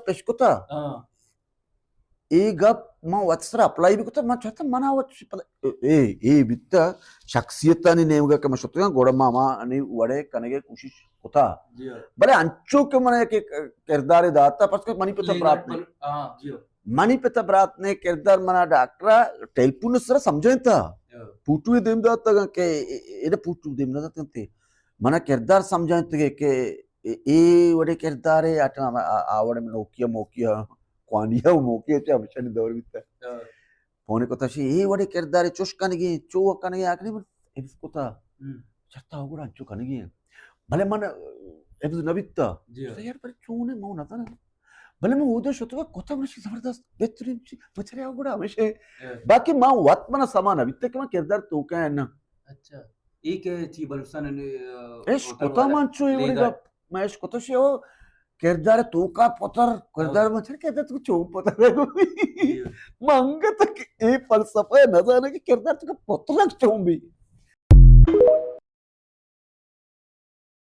पेशकुता गप मां वत्सर अप्लाई भी कुता मां चाहता मना बित्त शख्सियतानी नेमगा के मशुतगा गोड़मामा अनि वड़े कनेगे कोशिश कुता भले अंचो के मने के किरदार दाता पर के मनी पता प्राप्त नहीं मनी पता प्राप्त ने किरदार मना डॉक्टर टेलपुन सर समझेता पुटू देम दाता के एने पुटू देम दाता ते मना किरदार समझेते के वड़े किरदार है आटा आवड़े में नोकिया क्वानिया मोकिया चा मिशन दौर बिता पौने को तशी वड़े किरदार चुश कनगी चो कनगी आकने इसको ता चत्ता होगड़ा चो कनगी भले मन एब्स नबिता यार पर चोने मौ ना था भले मैं उदय शतवा कोता बड़ी जबरदस्त बेहतरीन बचरे होगड़ा हमेशा बाकी मां वत मन समान नबिता के मां किरदार तो का है ना अच्छा एक ची बलसन ने एश कोता मांचो एवढे मैं एश कोता से किरदार तू का पतर किरदार मचर कहता तू चो पतर मंग तक ए फलसफा न जाने कि किरदार तू का पतर चो भी